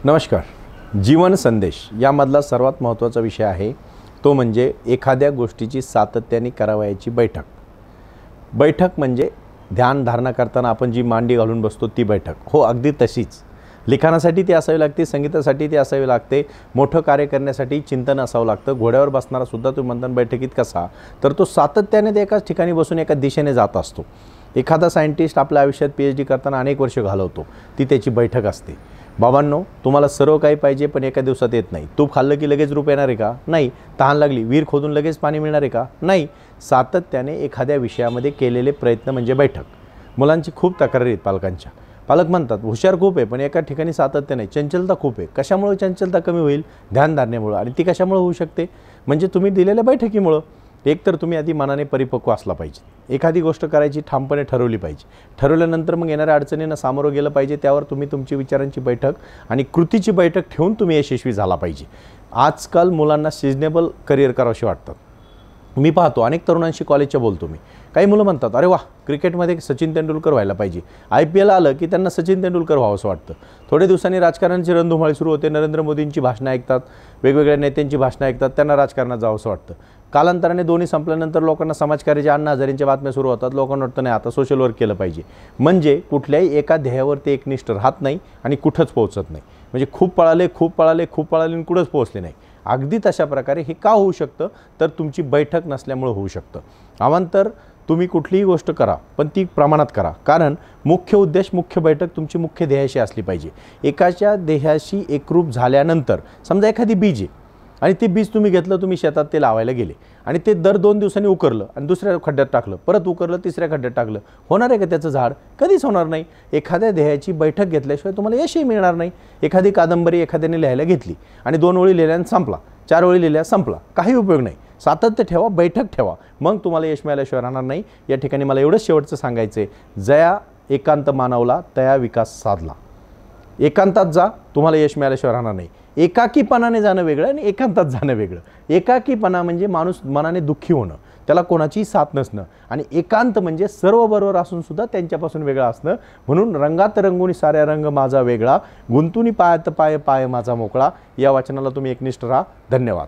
नमस्कार. जीवन संदेश यामधला सर्वात महत्त्वाचा विषय आहे तो म्हणजे एखाद्या गोष्टीची सातत्याने करावयाची बैठक. बैठक म्हणजे ध्यान धारणा करताना आपण जी मांडी घालून बसतो ती बैठक. हो, अगदी तशीच. लिखाणासाठी ती असावी लागते, संगीतासाठी ती असावी लागते, मोठं कार्य करण्यासाठी चिंतन असावं लागतं. घोड्यावर बसणारा सुद्धा तुम्ही म्हणता बैठकीत कसा, तर तो सातत्याने ते एकाच ठिकाणी बसून एका दिशेने जात असतो. एखादा सायंटिस्ट आपल्या आयुष्यात PhD करताना अनेक वर्ष घालवतो, ती त्याची बैठक असते. बाबांनो, तुम्हाला सर्व काही पाहिजे पण एका दिवसात येत नाही. तूप खाल्लं की लगेच रूप येणार आहे का? नाही. तहान लागली, विहीर खोदून लगेच पाणी मिळणार आहे का? नाही. सातत्याने एखाद्या विषयामध्ये केलेले प्रयत्न म्हणजे बैठक. मुलांची खूप तक्रारी आहेत पालकांच्या. पालक म्हणतात हुशार खूप आहे पण एका ठिकाणी सातत्य नाही, चंचलता खूप आहे. कशामुळे चंचलता कमी होईल? ध्यानधारणेमुळं. आणि ती कशामुळे होऊ शकते? म्हणजे तुम्ही दिलेल्या बैठकीमुळं. एक तर तुम्ही आधी मनाने परिपक्व असला पाहिजे. एखादी गोष्ट करायची ठामपणे ठरवली पाहिजे. ठरवल्यानंतर मग येणाऱ्या अडचणींना सामोरं गेलं पाहिजे. त्यावर तुम्ही तुमची विचारांची बैठक आणि कृतीची बैठक ठेवून तुम्ही यशस्वी झाला पाहिजे. आजकाल मुलांना सिजनेबल करिअर करावंशी वाटतात. मी पाहतो अनेक तरुणांशी कॉलेजच्या बोलतो मी. काही मुलं म्हणतात अरे वा, क्रिकेटमध्ये सचिन तेंडुलकर व्हायला पाहिजे. IPL आलं की त्यांना सचिन तेंडुलकर व्हावंसं वाटतं. थोड्या दिवसांनी राजकारणाची रणधुमाळी सुरू होते. नरेंद्र मोदींची भाषणं ऐकतात, वेगवेगळ्या नेत्यांची भाषणं ऐकतात, त्यांना राजकारणात जावंसं वाटतं. कालांतराने दोन्ही संपल्यानंतर लोकांना समाजकार्याच्या अण्णा हजारेंच्या बातम्या सुरू होतात. लोकांना वाटतं नाही आता सोशल वर्क केलं पाहिजे. म्हणजे कुठल्याही एका ध्येयावरती एकनिष्ठ राहत नाही आणि कुठंच पोहोचत नाही. म्हणजे खूप पळाले आणि कुठंच पोहोचले नाही. अगदी तशा प्रकारे हे का होऊ शकतं? तर तुमची बैठक नसल्यामुळे होऊ शकतं. अवांतर तुम्ही कुठलीही गोष्ट करा पण ती प्रमाणात करा. कारण मुख्य उद्देश, मुख्य बैठक तुमची मुख्य ध्येयाशी असली पाहिजे. एकाच्या ध्येयाशी एकरूप झाल्यानंतर समजा एखादी बीज आहे आणि ते बीज तुम्ही घेतलं, तुम्ही शेतात ते लावायला गेले आणि ते दर 2 दिवसांनी उकरलं आणि दुसऱ्या खड्ड्यात टाकलं, परत उकरलं, तिसऱ्या खड्ड्यात टाकलं, होणार आहे का त्याचं झाड? कधीच होणार नाही. एखाद्या ध्येयाची बैठक घेतल्याशिवाय तुम्हाला यशही मिळणार नाही. एखादी कादंबरी एखाद्याने लिहायला घेतली आणि 2 ओळी लिहिल्याने संपला, 4 ओळी लिहिल्या संपला, काही उपयोग नाही. सातत्य ठेवा, बैठक ठेवा, मग तुम्हाला यश मिळाल्याशिवाय राहणार नाही. या ठिकाणी मला एवढंच शेवटचं सांगायचं आहे, जया एकांत मानवला तया विकास साधला. एकांतात जा, तुम्हाला यश मिळाल्याशिवाय राहणार नाही. एकाकीपणाने जाणं वेगळं आणि एकांतात जाणं वेगळं. एकाकीपणा म्हणजे माणूस मनाने दुःखी होणं, त्याला कोणाचीही साथ नसणं. आणि एकांत म्हणजे सर्व बरोबर असून सुद्धा त्यांच्यापासून वेगळं असणं. म्हणून रंगात रंगुनी साऱ्या रंग माझा वेगळा, गुंतुनी पायात पाय पाय माझा मोकळा. या वचनाला तुम्ही एकनिष्ठ राहा. धन्यवाद.